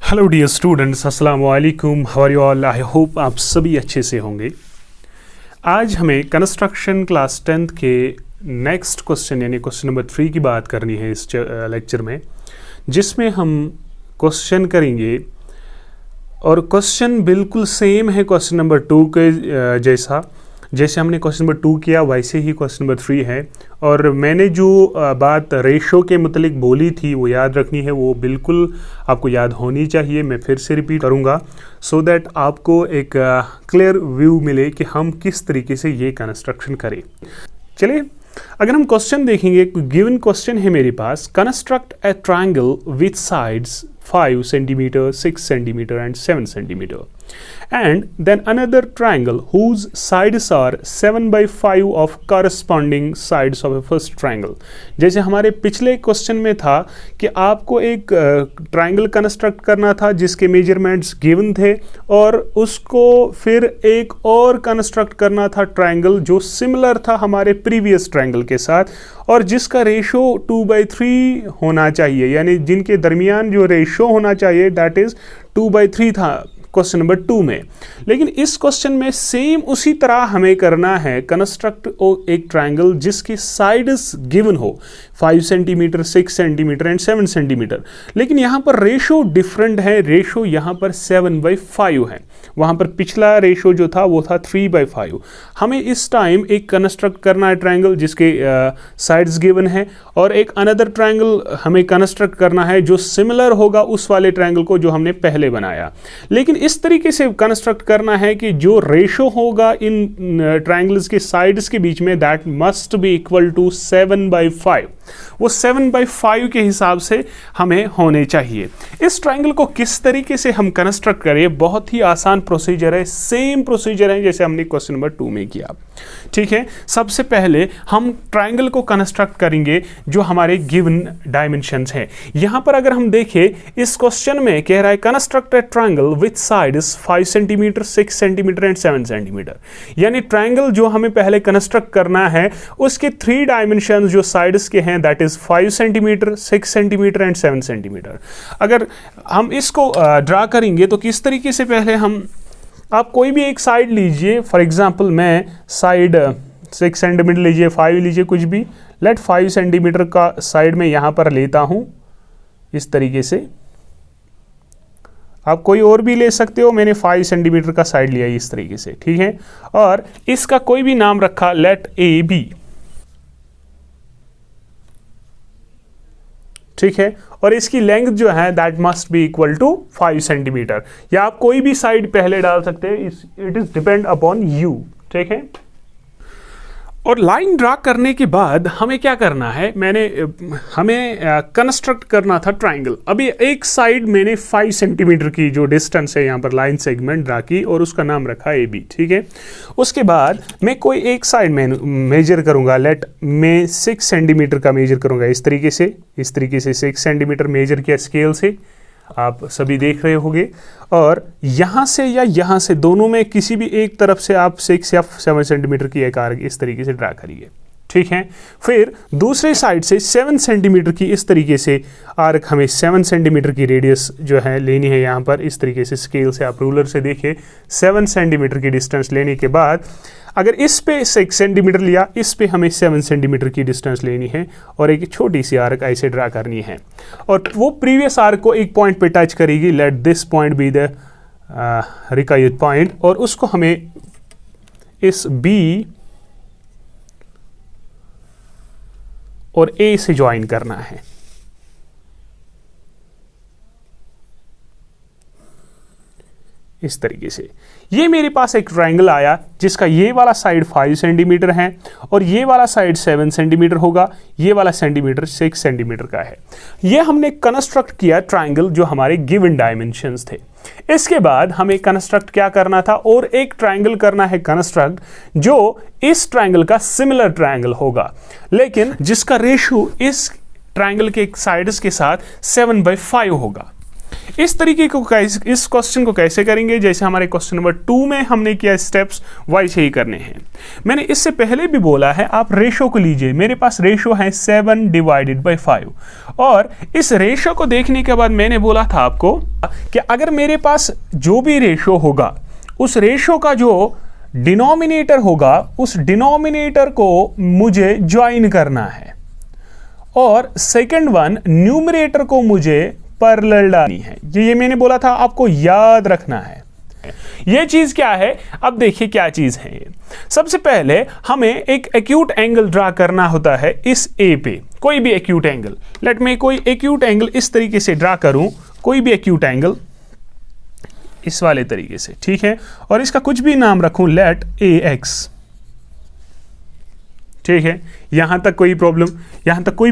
Hello dear students, अस्सलाम वालेकुम, how are you all. I hope आप सभी अच्छे से होंगे। आज हमें कंस्ट्रक्शन क्लास 10th के नेक्स्ट क्वेश्चन यानी क्वेश्चन नंबर 3 की बात करनी है इस लेक्चर में, जिसमें हम क्वेश्चन करेंगे और क्वेश्चन बिल्कुल सेम है क्वेश्चन नंबर 2 के जैसे हमने क्वेश्चन नंबर 2 किया वैसे ही क्वेश्चन नंबर 3 है। और मैंने जो बात रेशो के मुतलिक बोली थी वो याद रखनी है, वो बिल्कुल आपको याद होनी चाहिए। मैं फिर से रिपीट करूँगा सो दैट आपको एक क्लियर व्यू मिले कि हम किस तरीके से ये कंस्ट्रक्शन करें। चलिए, अगर हम क्वेश्चन देखेंगे, गिवन क्वेश्चन है मेरे पास, construct a triangle with sides 5 cm, 6 cm and 7 cm, and then another triangle whose sides are 7/5 of corresponding sides of a first triangle। जैसे हमारे पिछले क्वेश्चन में था कि आपको एक ट्रायंगल कंस्ट्रक्ट करना था जिसके मेजरमेंट्स गिवन थे, और उसको फिर एक और कंस्ट्रक्ट करना था ट्रायंगल जो सिमिलर था हमारे प्रीवियस ट्रायंगल के साथ, और जिसका रेशो 2/3 होना चाहिए, यानी जिनके दरमियान जो रेशो होना चाहिए दैट इज 2/3 था क्वेश्चन नंबर 2 में। लेकिन इस क्वेश्चन में सेम उसी तरह हमें करना है, कंस्ट्रक्ट एक ट्रायंगल जिसकी साइड्स गिवन हो 5 cm, 6 cm एंड 7 cm, लेकिन यहाँ पर रेशो डिफरेंट है। रेशो यहाँ पर 7/5 है, वहाँ पर पिछला रेशो जो था वो था 3/5। हमें इस टाइम एक कंस्ट्रक्ट करना है ट्रायंगल जिसके साइड्स गिवन है, और एक अनदर ट्रायंगल हमें कंस्ट्रक्ट करना है जो सिमिलर होगा उस वाले ट्रायंगल को जो हमने पहले बनाया। लेकिन इस तरीके से कंस्ट्रक्ट करना है कि जो रेशो होगा इन ट्रायंगल्स के साइड्स के बीच में that must be equal to 7/5। वो 7/5 के हिसाब से हमें होने चाहिए। इस ट्रायंगल को किस तरीके से हम कंस्ट्रक्ट करें, बहुत ही आसान प्रोसीजर है, सेम प्रोसीजर है जैसे हमने क्वेश्चन नंबर 2 में किया। ठीक है, सबसे पहले हम ट्रायंगल को कंस्ट्रक्ट करेंगे जो हमारे गिवन डायमेंशंस हैं। यहां पर अगर हम देखें इस क्वेश्चन में कह रहा है construct a triangle with sides 5 cm, 6 cm and 7 cm, यानी ट्रायंगल जो हमें पहले कंस्ट्रक्ट करना है उसके 3 डायमेंशंस जो साइड्स के हैं that is 5 cm, 6 cm and 7 cm। अगर हम इसको ड्रा करेंगे तो किस तरीके से, पहले आप कोई भी एक साइड लीजिए, फॉर एग्जांपल मैं साइड 6 cm लीजिए, 5 लीजिए, कुछ भी, लेट 5 cm का साइड में यहां पर लेता हूं इस तरीके से। आप कोई और भी ले सकते हो, मैंने 5 cm का साइड लिया इस तरीके से, ठीक है। और इसका कोई भी नाम रखा, लेट ए बी, ठीक है, और इसकी लेंथ जो है that must be equal to 5 cm, या आप कोई भी साइड पहले डाल सकते हैं, it is depend upon you, ठीक है। और लाइन ड्रा करने के बाद हमें क्या करना है, हमें कंस्ट्रक्ट करना था ट्रायंगल। अभी एक साइड मैंने 5 cm की जो डिस्टेंस है यहाँ पर लाइन सेगमेंट ड्रा की और उसका नाम रखा ए बी, ठीक है। उसके बाद मैं कोई एक साइड में मेजर करूँगा, मैं 6 cm का मेजर करूँगा इस तरीके से 6 cm मेजर किया स्केल से, आप सभी देख रहे होंगे। और यहाँ से या यहाँ से दोनों में किसी भी एक तरफ से आप 6 या 7 cm की एक आर्क इस तरीके से ड्रा करिए, ठीक है। फिर दूसरे साइड से 7 cm की इस तरीके से आर्क, हमें 7 cm की रेडियस जो है लेनी है यहाँ पर इस तरीके से स्केल से, आप रूलर से देखिए 7 cm की डिस्टेंस लेने के बाद अगर इस पे 6 cm लिया, इस पे हमें 7 cm की डिस्टेंस लेनी है और एक छोटी सी आर्क ऐसे ड्रा करनी है, और वो प्रीवियस आर्क को एक पॉइंट पे टच करेगी, let this point be the required point, और उसको हमें इस B और A से ज्वाइन करना है। इस तरीके से ये मेरे पास एक ट्रायंगल आया जिसका ये वाला साइड 5 cm है और ये वाला साइड 7 cm होगा, ये वाला सेंटीमीटर 6 cm का है। ये हमने कंस्ट्रक्ट किया ट्रायंगल जो हमारे गिवन डायमेंशंस थे। इसके बाद हमें कंस्ट्रक्ट क्या करना था, और एक ट्रायंगल करना है कंस्ट्रक्ट जो इस ट्रायंगल का सिमिलर ट्रायंगल होगा, लेकिन जिसका रेशो इस ट्रायंगल के साइड्स के साथ 7/5 होगा। इस तरीके को इस क्वेश्चन को कैसे करेंगे, जैसे हमारे क्वेश्चन नंबर 2 में हमने किया स्टेप्स, वैसे ही करने हैं। मैंने इससे पहले भी बोला है, आप रेशो को लीजिए। मेरे पास रेशो है 7/5 और इस रेशो को देखने के बाद मैंने बोला था आपको कि अगर मेरे पास जो भी रेशो होगा, उस रेशो का जो डिनोमिनेटर होगा, उस डिनोमिनेटर को मुझे ज्वाइन करना है और सेकंड वन न्यूमरेटर को मुझे पैरेलल डालनी है। ये मैंने बोला था, आपको याद रखना है। ये चीज क्या है, अब देखिए क्या चीज है ये। सबसे पहले हमें एक एक्यूट एंगल ड्रा करना होता है इस ए पे, कोई भी एक्यूट एंगल। लेट मैं कोई एक्यूट एंगल इस तरीके से ड्रा करूं, कोई भी एक्यूट एंगल इस वाले तरीके से, ठीक है, और इसका कुछ भी नाम रखूं, लेट AX, ठीक है। यहां तक कोई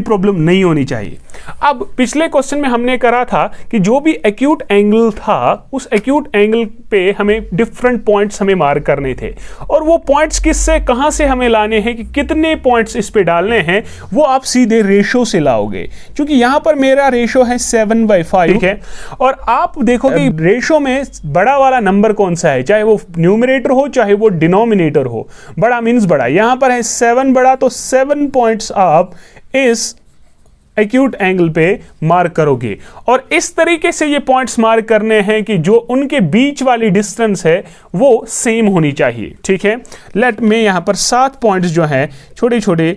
प्रॉब्लम नहीं होनी चाहिए। अब पिछले क्वेश्चन में हमने करा था कि जो भी एक्यूट एंगल था, उस एक्यूट एंगल पे हमें डिफरेंट पॉइंट्स हमें मार्क करने थे, और वो पॉइंट्स किससे कहां से हमें लाने हैं, कि कितने पॉइंट्स इस पे डालने हैं, वो आप सीधे रेशो से लाओगे। क्योंकि यहां पर मेरा रेशो है 7/5, ठीक है। और आप देखोगे रेशो में बड़ा वाला नंबर कौन सा है, चाहे वो न्यूमरेटर हो चाहे वो डिनोमिनेटर हो। बड़ा मीन्स बड़ा, यहां पर है 7 बड़ा, तो 7 पॉइंट्स आप इस एक्यूट एंगल पे मार्क करोगे। और इस तरीके से ये पॉइंट्स मार्क करने हैं कि जो उनके बीच वाली डिस्टेंस है वो सेम होनी चाहिए, ठीक है। लेट मैं यहां पर 7 पॉइंट्स जो हैं छोटे छोटे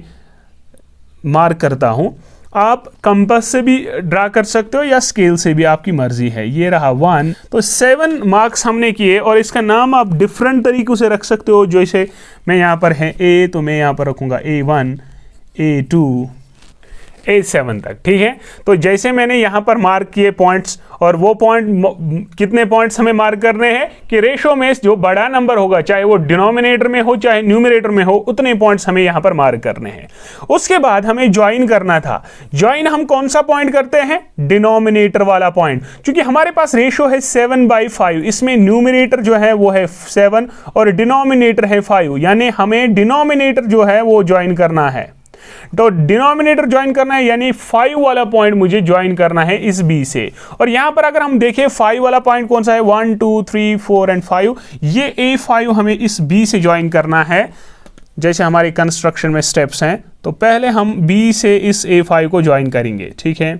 मार्क करता हूं। आप कंपास से भी ड्रा कर सकते हो या स्केल से भी, आपकी मर्जी है। ये रहा 1, तो 7 मार्क्स हमने किए, और इसका नाम आप डिफरेंट तरीकों से रख सकते हो। जैसे मैं यहाँ पर है A, तो मैं यहाँ पर रखूँगा A1, A2, A7 तक, ठीक है। तो जैसे मैंने यहाँ पर मार्क किए पॉइंट्स, और वो पॉइंट कितने पॉइंट्स हमें मार्क करने हैं कि रेशो में जो बड़ा नंबर होगा, चाहे वो डिनोमिनेटर में हो चाहे न्यूमरेटर में हो, उतने पॉइंट्स हमें यहाँ पर मार्क करने हैं। उसके बाद हमें ज्वाइन करना था। ज्वाइन हम कौन सा पॉइंट करते हैं, डिनोमिनेटर वाला पॉइंट। क्योंकि हमारे पास रेशो है 7/5, इसमें न्यूमरेटर जो है वो है 7 और डिनोमिनेटर है 5, यानी हमें डिनोमिनेटर जो है वो ज्वाइन करना है। तो डिनोमिनेटर ज्वाइन करना है, यानी 5 वाला पॉइंट मुझे ज्वाइन करना है इस B से। और यहां पर अगर हम देखें 5 वाला पॉइंट कौन सा है, 1 2 3 4 एंड 5, ये A5 हमें इस B से ज्वाइन करना है। जैसे हमारे कंस्ट्रक्शन में स्टेप्स हैं, तो पहले हम B से इस A5 को ज्वाइन करेंगे, ठीक है।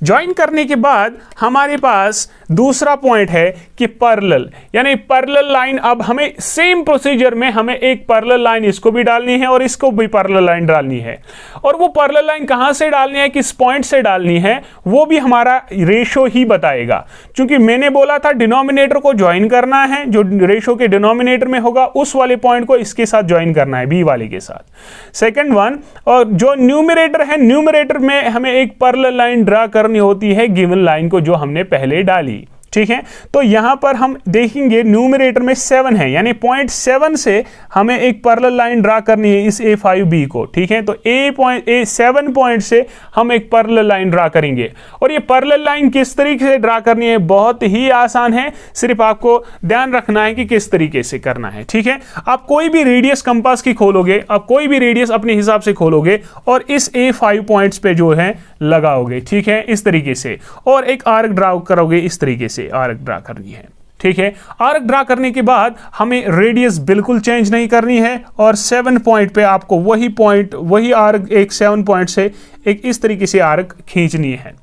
ज्वाइन करने के बाद हमारे पास दूसरा पॉइंट है कि पैरेलल, यानी पैरेलल लाइन। अब हमें सेम प्रोसीजर में हमें एक पैरेलल लाइन इसको भी डालनी है और इसको भी पैरेलल लाइन डालनी है। और वो पैरेलल लाइन कहां से डालनी है, किस पॉइंट से डालनी है, वो भी हमारा रेशो ही बताएगा। क्योंकि मैंने बोला था डिनोमिनेटर को ज्वाइन करना है, जो रेशो के डिनोमिनेटर में होगा उस वाले पॉइंट को इसके साथ ज्वाइन करना है, B वाले के साथ। सेकेंड वन, और जो न्यूमरेटर है, न्यूमरेटर में हमें एक पैरेलल लाइन ड्रा करनी होती है गिवन लाइन को जो हमने पहले डाली, ठीक है। तो यहां पर हम देखेंगे न्यूमरेटर में 7 है, यानी पॉइंट 7 से हमें एक पैरेलल लाइन ड्रा करनी है इस A5B को, ठीक है। तो A7 पॉइंट से हम एक पैरेलल लाइन ड्रा करेंगे। और ये पैरेलल लाइन किस तरीके से ड्रा करनी है, बहुत ही आसान है, सिर्फ आपको ध्यान रखना है कि किस तरीके से करना है, ठीक है। आप कोई भी रेडियस कंपास की खोलोगे, आप कोई भी रेडियस अपने हिसाब से खोलोगे और इस A5 पॉइंट्स पे जो है लगाओगे, ठीक है, इस तरीके से, और एक आर्क ड्रा करोगे, इस तरीके से आर्क ड्रा करनी है, ठीक है। आर्क ड्रा करने के बाद हमें रेडियस बिल्कुल चेंज नहीं करनी है, और 7 पॉइंट पे आपको वही आर्क एक 7 पॉइंट से एक इस तरीके से आर्क खींचनी है।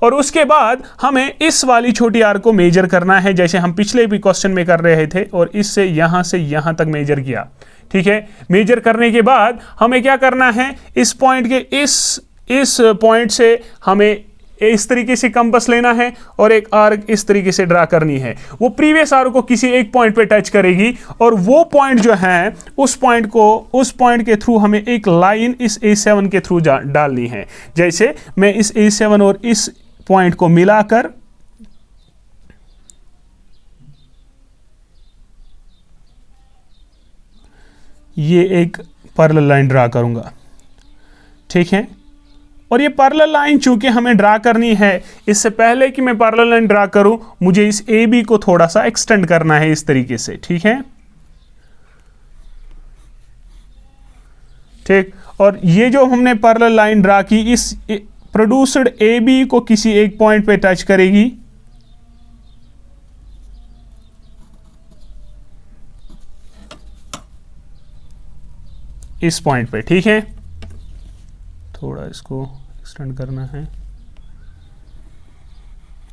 और उसके बाद हमें इस वाली छोटी आर्क को मेजर करना है, जैसे हम पिछले भी क्वेश्चन में कर रहे थे, और इससे यहां से यहां तक मेजर किया, ठीक है। मेजर करने के बाद हमें क्या करना है, इस पॉइंट के इस पॉइंट से हमें इस तरीके से कंपास लेना है और एक आर्क इस तरीके से ड्रा करनी है। वो प्रीवियस आर्क को किसी एक पॉइंट पे टच करेगी, और वो पॉइंट जो है उस पॉइंट के थ्रू हमें एक लाइन इस A7 के थ्रू डालनी है। जैसे मैं इस A7 और इस पॉइंट को मिलाकर ये एक पैरेलल लाइन ड्रा करूंगा, ठीक है। और ये पैरेलल लाइन चूंकि हमें ड्रा करनी है, इससे पहले कि मैं पैरेलल लाइन ड्रा करूं, मुझे इस AB को थोड़ा सा एक्सटेंड करना है इस तरीके से, ठीक है, ठीक। और ये जो हमने पैरेलल लाइन ड्रा की, इस प्रोड्यूस्ड ए बी को किसी एक पॉइंट पे टच करेगी, इस पॉइंट पे, ठीक है, थोड़ा इसको एक्सटेंड करना है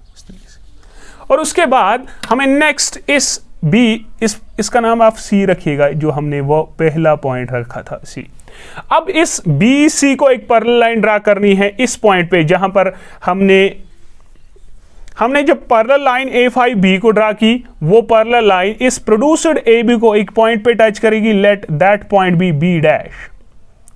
इस तरीके से। और उसके बाद हमें नेक्स्ट इस बी, इसका नाम आप सी रखिएगा, जो हमने वो पहला पॉइंट रखा था सी। अब इस बी सी को एक पैरेलल लाइन ड्रा करनी है इस पॉइंट पे, जहां पर हमने जो पैरेलल लाइन A5B को ड्रा की, वो पैरेलल लाइन इस प्रोड्यूस्ड AB को एक पॉइंट पे टच करेगी, let that point be B dash,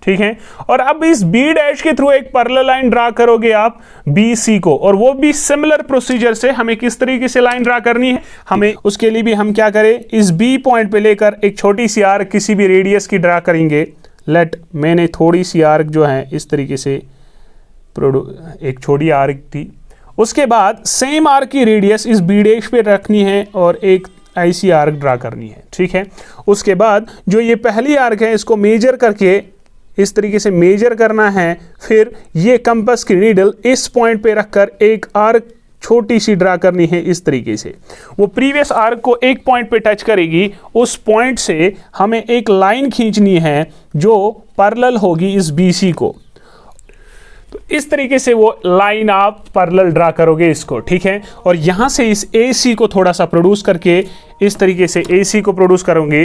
ठीक है। और अब इस B डैश के थ्रू एक पैरेलल लाइन ड्रा करोगे आप BC को, और वो भी सिमिलर प्रोसीजर से हमें किस तरीके से लाइन ड्रा करनी है, हमें उसके लिए भी हम क्या करें, इस B पॉइंट पे लेकर एक छोटी सी आर्क किसी भी रेडियस की ड्रा करेंगे। लेट, मैंने थोड़ी सी आर्क जो है इस तरीके से एक छोटी आर्क थी, उसके बाद सेम आर्क की रेडियस इस बी डैश पे रखनी है और एक ऐसी आर्क ड्रा करनी है, ठीक है। उसके बाद जो ये पहली आर्क है इसको मेजर करके इस तरीके से मेजर करना है, फिर ये कंपास की नीडल इस पॉइंट पे रखकर एक आर्क छोटी सी ड्रा करनी है इस तरीके से। वो प्रीवियस आर्क को एक पॉइंट पे टच करेगी, उस पॉइंट से हमें एक लाइन खींचनी है जो पैरेलल होगी इस BC को। तो इस तरीके से वो लाइन आप पैरेलल ड्रा करोगे इसको, ठीक है। और यहां से इस AC को थोड़ा सा प्रोड्यूस करके इस तरीके से AC को प्रोड्यूस करोगे।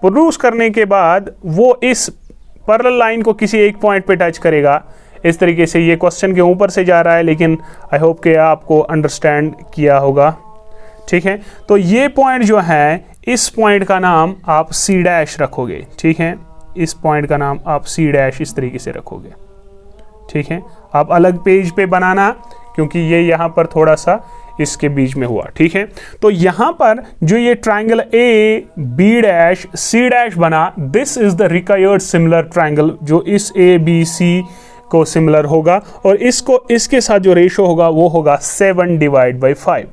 प्रोड्यूस करने के बाद वो इस पैरेलल लाइन को किसी एक पॉइंट पे टच करेगा इस तरीके से। ये क्वेश्चन के ऊपर से जा रहा है, लेकिन आई होप कि आपको अंडरस्टैंड किया होगा, ठीक है। तो ये पॉइंट जो है, इस पॉइंट का नाम आप C डैश रखोगे, ठीक है। इस पॉइंट का नाम आप C डैश इस तरीके से रखोगे, ठीक है। आप अलग पेज पे बनाना, क्योंकि ये यहाँ पर थोड़ा सा इसके बीच में हुआ, ठीक है। तो यहाँ पर जो ये triangle A B dash C dash बना, this is the required similar triangle, जो इस ABC को सिमिलर होगा, और इसको इसके साथ जो रेशो होगा वो होगा 7/5।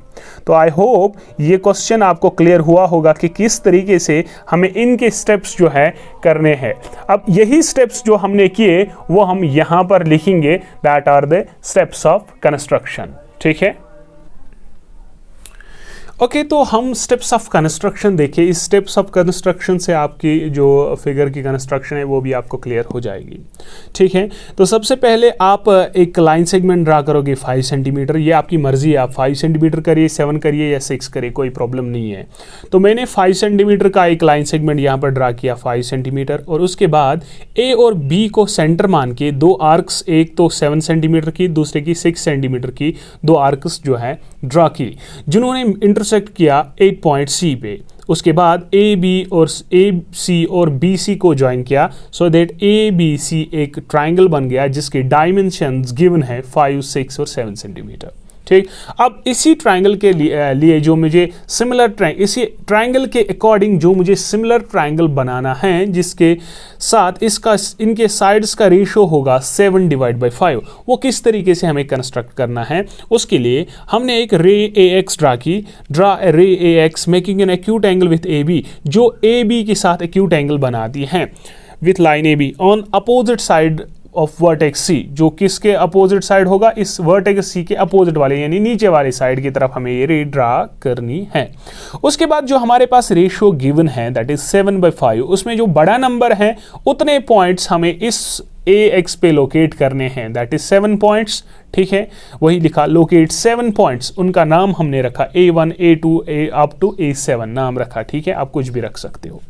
तो आई होप ये क्वेश्चन आपको क्लियर हुआ होगा कि किस तरीके से हमें इनके स्टेप्स जो है करने हैं। अब यही स्टेप्स जो हमने किए वो हम यहां पर लिखेंगे, that are the steps of construction, ठीक है। ओके, तो हम स्टेप्स ऑफ कंस्ट्रक्शन देखें। इस स्टेप्स ऑफ कंस्ट्रक्शन से आपकी जो फिगर की कंस्ट्रक्शन है वो भी आपको क्लियर हो जाएगी, ठीक है। तो सबसे पहले आप एक लाइन सेगमेंट ड्रा करोगे 5 सेंटीमीटर। ये आपकी मर्जी है, आप 5 सेंटीमीटर करिए, 7 करिए या 6 करिए, कोई प्रॉब्लम नहीं है। तो मैंने 5 सेंटीमीटर का एक लाइन सेगमेंट यहाँ पर ड्रा किया 5 सेंटीमीटर, और उसके बाद A और B को सेंटर मान के दो आर्क्स, एक तो 7 सेंटीमीटर की, दूसरे की 6 सेंटीमीटर की, दो आर्क्स जो है ड्रा की, जिन्होंने इंटरसेक्ट किया एक पॉइंट C पे। उसके बाद AC और BC को ज्वाइन किया, सो दैट ABC एक ट्राइंगल बन गया जिसके डायमेंशंस गिवन है 5, 6 और 7 सेंटीमीटर, ठीक। अब इसी ट्राइंगल के लिए जो मुझे इसी ट्राइंगल के अकॉर्डिंग जो मुझे सिमिलर ट्राइंगल बनाना है, जिसके साथ इनके साइड्स का रेशो होगा 7/5, वो किस तरीके से हमें कंस्ट्रक्ट करना है, उसके लिए हमने एक रे AX ड्रा रे AX making an acute angle with AB, जो AB के साथ एक्यूट एंगल बनाती है with line AB on opposite side of vertex C, जो किसके अपोजिट साइड होगा, इस वर्टेक्स C के अपोजिट वाले यानी नीचे वाले साइड की तरफ हमें ये रे ड्रा करनी है। उसके बाद जो हमारे पास रेशियो गिवन है दैट इज 7/5, उसमें जो बड़ा नंबर है उतने पॉइंट्स हमें इस AX पे लोकेट करने हैं, दैट इज 7 पॉइंट्स, ठीक है। वही लिखा लोकेट 7 पॉइंट्स, उनका नाम हमने रखा A1 A2 up to A7 नाम रखा, ठीक है। आप कुछ भी रख सकते हो।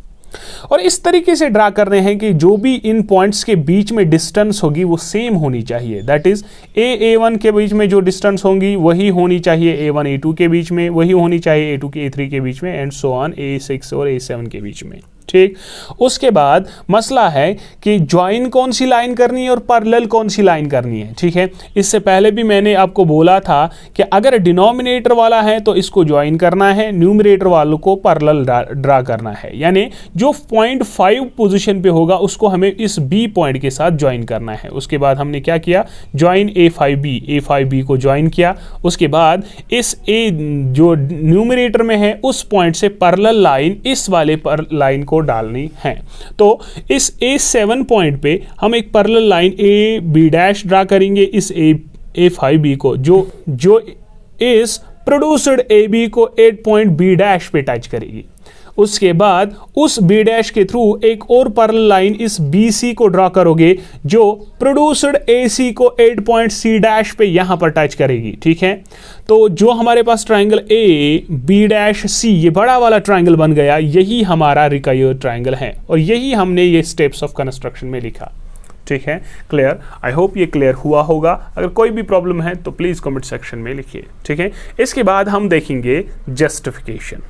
और इस तरीके से ड्रा करने हैं कि जो भी इन पॉइंट्स के बीच में डिस्टेंस होगी वो सेम होनी चाहिए, दैट इज A1 के बीच में जो डिस्टेंस होंगी वही होनी चाहिए A1 A2 के बीच में, वही होनी चाहिए A2 के A3 के बीच में, एंड सो ऑन A6 और A7 के बीच में, ठीक। उसके बाद मसला है कि ज्वाइन कौन सी लाइन करनी है और पैरेलल कौन सी लाइन करनी है, ठीक है। इससे पहले भी मैंने आपको बोला था कि अगर डिनोमिनेटर वाला है तो इसको ज्वाइन करना है, न्यूमरेटर वालों को पैरेलल ड्रा करना है, यानी जो 0.5 पोजीशन पे होगा उसको हमें इस B पॉइंट के साथ ज्वाइन करना है। उसके बाद हमने क्या किया, ज्वाइन A5B को ज्वाइन किया। उसके बाद इस A जो न्यूमरेटर में है उस पॉइंट से पैरेलल लाइन इस वाले लाइन को डालनी है। तो इस A7 पॉइंट पे हम एक parallel line A B dash draw करेंगे इस A5B को, जो इस प्रोड्यूस्ड AB को 8 पॉइंट B डैश पे टच करेगी। उसके बाद उस B डैश के थ्रू एक और पैरेलल लाइन इस BC को ड्रा करोगे जो प्रोड्यूस्ड AC को 8 पॉइंट C डैश पे यहां पर टच करेगी। ठीक है, तो जो हमारे पास triangle A B dash C ये बड़ा वाला ट्राइंगल बन गया, यही हमारा रिक्वायर्ड ट्राइंगल है और यही हमने ये स्टेप्स ऑफ कंस्ट्रक्शन में लिखा। ठीक है, क्लियर? आई होप ये क्लियर हुआ होगा। अगर कोई भी प्रॉब्लम है तो प्लीज कमेंट सेक्शन में लिखिए। ठीक है, इसके बाद हम देखेंगे जस्टिफिकेशन।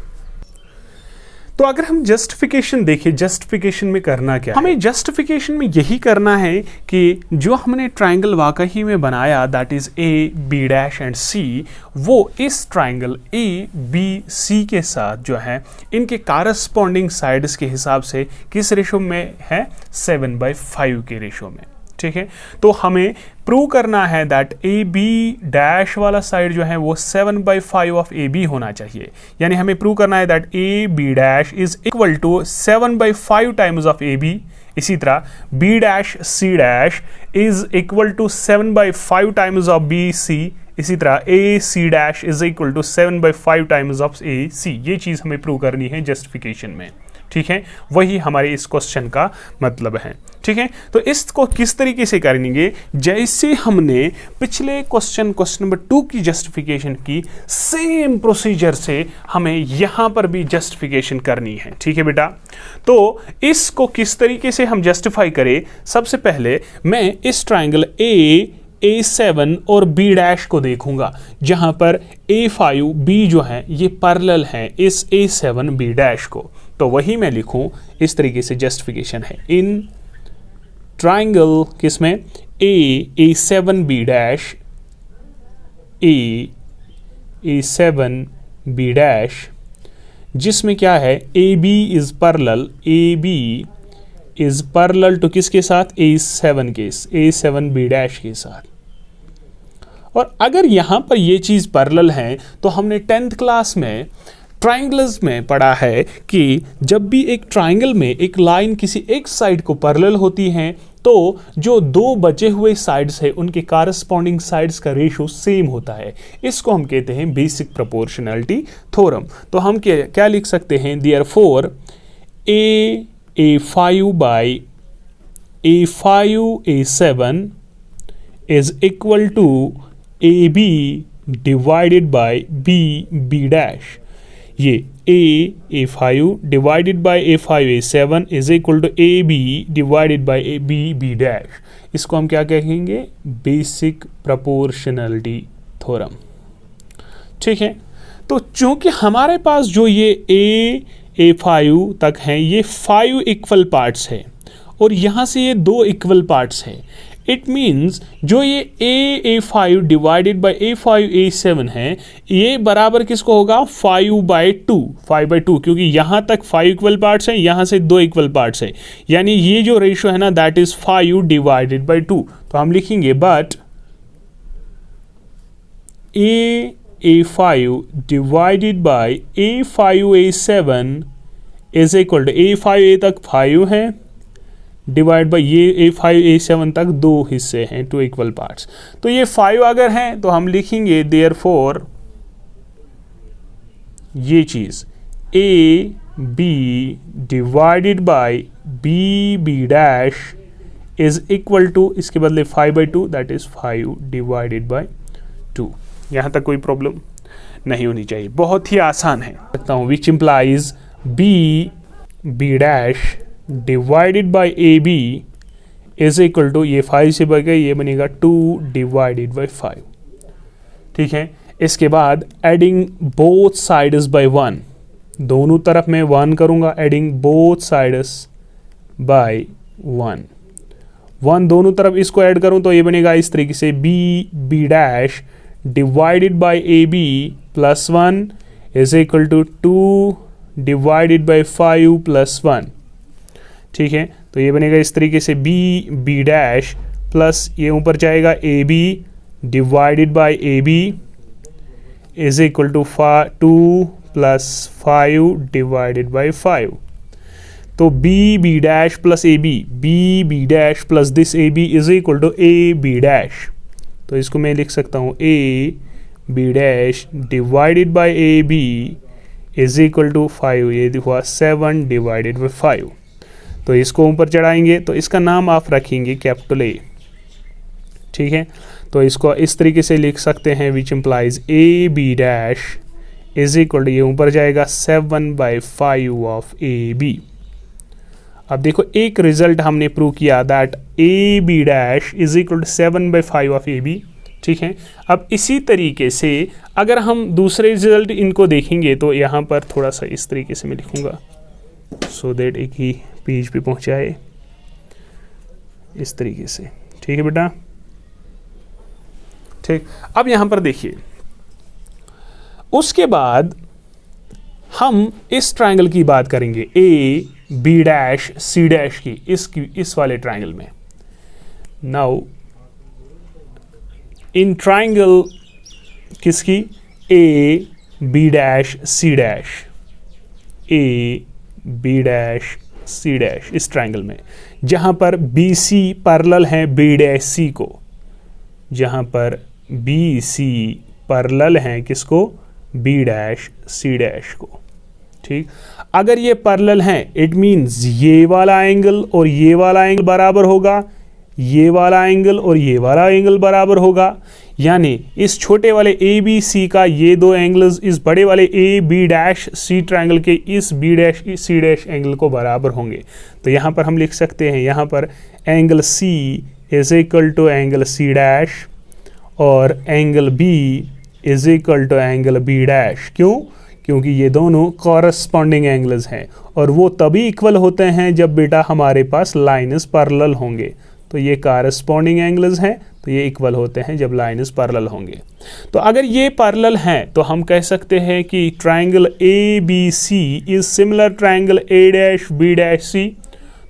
तो अगर हम जस्टिफिकेशन देखें, जस्टिफिकेशन में करना क्या है? हमें जस्टिफिकेशन में यही करना है कि जो हमने ट्राइंगल वाकई में बनाया that is A B dash and C, वो इस ट्राइंगल ए बी सी के साथ जो है इनके कारस्पॉन्डिंग साइड्स के हिसाब से किस रेशो में है? 7/5 के रेशो में। ठीक है, तो हमें प्रूव करना है दैट ए बी डैश वाला साइड जो है वो 7/5 ऑफ ए बी होना चाहिए। यानी हमें प्रूव करना है that A B dash is equal to 7/5 times of A B. इसी तरह B dash C dash is equal to 7/5 times of B C. इसी तरह A C dash is equal to 7/5 times of A C. ये चीज हमें prove करनी है justification में। ठीक है, वही हमारे इस क्वेश्चन का मतलब है। ठीक है, तो इसको किस तरीके से करेंगे? जैसे हमने पिछले क्वेश्चन नंबर 2 की जस्टिफिकेशन की, सेम प्रोसीजर से हमें यहां पर भी जस्टिफिकेशन करनी है। ठीक है बेटा, तो इसको किस तरीके से हम जस्टिफाई करें? सबसे पहले मैं इस ट्राइंगल A7 और B डैश को देखूंगा, जहां पर A5B जो है ये पैरेलल है इस A7 B डैश को। तो वही मैं लिखूं, इस तरीके से जस्टिफिकेशन है इन ट्राइंगल किसमें A7 B dash A7 B dash, जिसमें क्या है AB इज पैरेलल टू किसके साथ? A7 B डैश के साथ। और अगर यहां पर ये चीज पैरेलल है तो हमने 10th क्लास में ट्राइंगल्स में पढ़ा है कि जब भी एक ट्राइंगल में एक लाइन किसी एक साइड को पैरेलल होती है तो जो दो बचे हुए साइड्स है उनके कारस्पॉन्डिंग साइड्स का रेशो सेम होता है। इसको हम कहते हैं बेसिक प्रोपोर्शनैलिटी थ्योरम। तो हम क्या लिख सकते हैं? Therefore A5 by A5 A7 is equal to AB divided by B dash। ये A5 divided by A5 A7 is equal to AB divided by B dash। इसको हम क्या कहेंगे? Basic proportionality theorem. ठीक है, तो चूंकि हमारे पास जो ये A5 तक हैं ये 5 इक्वल पार्ट्स है और यहाँ से ये 2 इक्वल पार्ट्स है। इट मीन्स जो ये A5 divided by A5 A7 है ये बराबर किसको होगा? 5/2, क्योंकि यहाँ तक 5 इक्वल पार्ट्स हैं, यहाँ से 2 इक्वल पार्ट्स है, यानी ये जो रेशो है ना दैट इज 5 डिवाइडेड बाई 2। तो हम लिखेंगे but A5 divided by A5 A7 is equal to A5 A तक 5 है डिवाइड बाई ये A5 A7 तक 2 हिस्से हैं, 2 इक्वल पार्ट्स। तो ये 5 अगर हैं तो हम लिखेंगे देयरफॉर ये चीज AB divided by B dash is equal to, इसके बदले 5/2 दैट इज 5 डिवाइडेड बाई 2। यहाँ तक कोई प्रॉब्लम नहीं होनी चाहिए, बहुत ही आसान है। कहता हूँ which implies B dash divided by AB is equal to, ये 5 से बढ़ गए ये बनेगा 2 डिवाइडेड बाई 5। ठीक है, इसके बाद एडिंग बोथ साइड्स बाई 1, दोनों तरफ मैं 1 करूंगा, एडिंग बोथ साइड्स बाई 1 दोनों तरफ इसको ऐड करूं तो ये बनेगा इस तरीके से B dash divided by AB plus 1 is equal to 2 divided by 5 plus 1। ठीक है, तो ये बनेगा इस तरीके से B डैश प्लस ये ऊपर जाएगा AB divided by AB is equal to 2 plus 5 divided by 5। तो B B dash plus A B dash plus this A B is equal to A B dash. तो इसको मैं लिख सकता हूँ A B dash divided by A B is equal to 5, ये हुआ 7 divided by 5। तो इसको ऊपर चढ़ाएंगे तो इसका नाम आप रखेंगे कैपिटल ए, ठीक है। तो इसको इस तरीके से लिख सकते हैं which implies A B dash is equal to, ये ऊपर जाएगा 7/5 ऑफ ए बी। अब देखो एक रिजल्ट हमने प्रूव किया that A B dash is equal to 7/5 of A B, ठीक है। अब इसी तरीके से अगर हम दूसरे रिजल्ट इनको देखेंगे तो यहाँ पर थोड़ा सा इस तरीके से मैं लिखूँगा सो दैट एक ही पेज पे पहुँचाए, इस तरीके से, ठीक है बेटा, ठीक। अब यहाँ पर देखिए, उसके बाद हम इस ट्रायंगल की बात करेंगे A B dash C dash की, इस वाले ट्रायंगल में। नाउ इन ट्रायंगल किसकी, A B dash C dash, A B dash C dash, इस ट्रायंगल में जहां पर बी सी पैरेलल है बी डैश सी को, जहां पर बी सी पैरेलल है किसको, बी डैश सी डैश को, ठीक। अगर ये पैरेलल हैं इट मीन्स ये वाला एंगल और ये वाला एंगल बराबर होगा, ये वाला एंगल और ये वाला एंगल बराबर होगा, यानी इस छोटे वाले ए बी सी का ये दो एंगल्स इस बड़े वाले A B dash C triangle के इस B dash C dash angle को बराबर होंगे। तो यहाँ पर हम लिख सकते हैं, यहाँ पर angle C is equal to angle C dash और angle B is equal to angle B dash. क्यों? क्योंकि ये दोनों कॉरस्पॉन्डिंग एंगल्स हैं और वो तभी इक्वल होते हैं जब बेटा हमारे पास लाइन्स पैरेलल होंगे। तो ये कॉरस्पॉन्डिंग एंगल्स हैं, तो ये इक्वल होते हैं जब लाइन्स पैरेलल होंगे। तो अगर ये पैरेलल हैं तो हम कह सकते हैं कि triangle A B C is similar triangle A dash B dash C.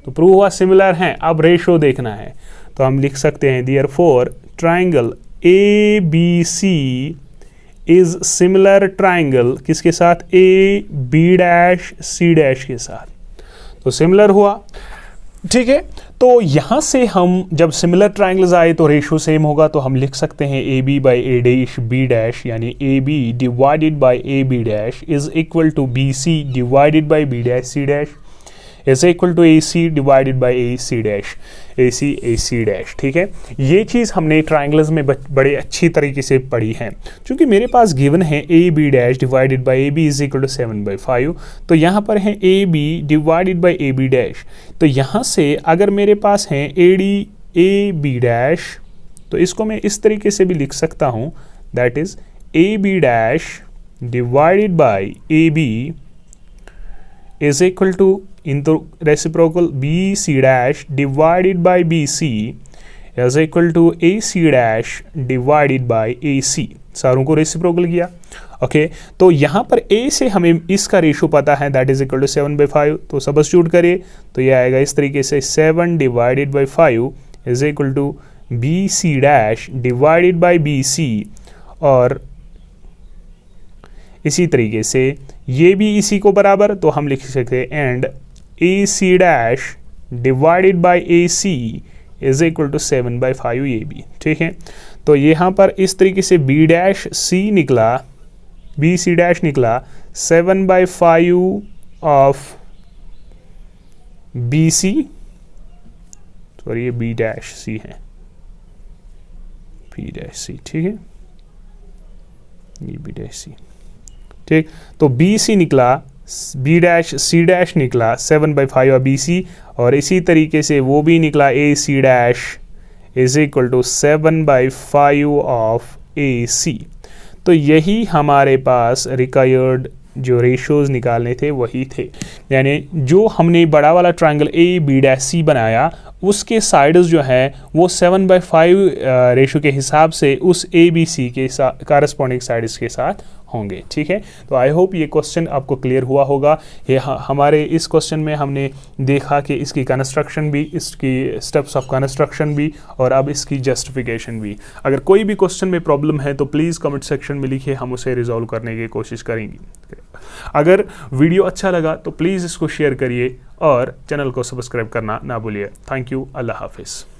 तो प्रूव हुआ सिमिलर हैं, अब रेशो देखना है। तो हम लिख सकते हैं therefore triangle A B C is similar triangle किसके साथ, A B dash C dash के साथ। तो सिमिलर हुआ, ठीक है। तो यहां से हम जब सिमिलर ट्रायंगल्स आए तो रेशो सेम होगा, तो हम लिख सकते हैं A B by A dash B dash, यानी A B divided by A B dash is equal to B C divided by B dash C dash is equal to A C divided by A C dash A C dash, ठीक है। ये चीज़ हमने triangles में बड़े अच्छी तरीके से पढ़ी है। चूंकि मेरे पास गिवन है A B dash divided by A B is equal to 7/5, तो यहाँ पर है A B divided by A B dash. तो यहाँ से अगर मेरे पास है A D A B dash, तो इसको मैं इस तरीके से भी लिख सकता हूँ, that is A B dash divided by A B is equal to into reciprocal BC dash divided by BC is equal to AC dash divided by AC। सारों को रेसिप्रोकल किया, ओके। तो यहाँ पर A से हमें इसका रेशो पता है, दैट इज इक्वल टू 7/5। तो सब्स्टिट्यूट करिए तो ये आएगा इस तरीके से 7 divided by 5 is equal to BC dash divided by BC, और इसी तरीके से ये भी इसी को बराबर, तो हम लिख सकते हैं and A C dash divided by A C is equal to 7/5 A B, ठीक है। तो यहाँ पर इस तरीके से बी डैश सी निकला, बी सी डैश निकला 7/5 ऑफ बी सी, सॉरी ये बी डैश सी है, बी डैश सी, ठीक है, ये बी डैश सी, ठीक। तो बी सी निकला, बी डैश सी डैश निकला 7/5 और बी सी, और इसी तरीके से वो भी निकला A C dash is equal to 7/5 of A C. तो यही हमारे पास रिक्वायर्ड जो रेशोज निकालने थे वही थे, यानी जो हमने बड़ा वाला ट्रायंगल ए बी डैश सी बनाया उसके साइड्स जो है वो 7/5 रेशो के हिसाब से उस ए बी सी के साथ कॉरस्पॉन्डिंग साइड्स के साथ होंगे, ठीक है। तो आई होप ये क्वेश्चन आपको क्लियर हुआ होगा। ये हमारे इस क्वेश्चन में हमने देखा कि इसकी कंस्ट्रक्शन भी, इसकी स्टेप्स ऑफ कंस्ट्रक्शन भी, और अब इसकी जस्टिफिकेशन भी। अगर कोई भी क्वेश्चन में प्रॉब्लम है तो प्लीज़ कमेंट सेक्शन में लिखिए, हम उसे रिजॉल्व करने की कोशिश करेंगे। अगर वीडियो अच्छा लगा तो प्लीज़ इसको शेयर करिए और चैनल को सब्सक्राइब करना ना भूलिए। Thank you. अल्लाह हाफिज़।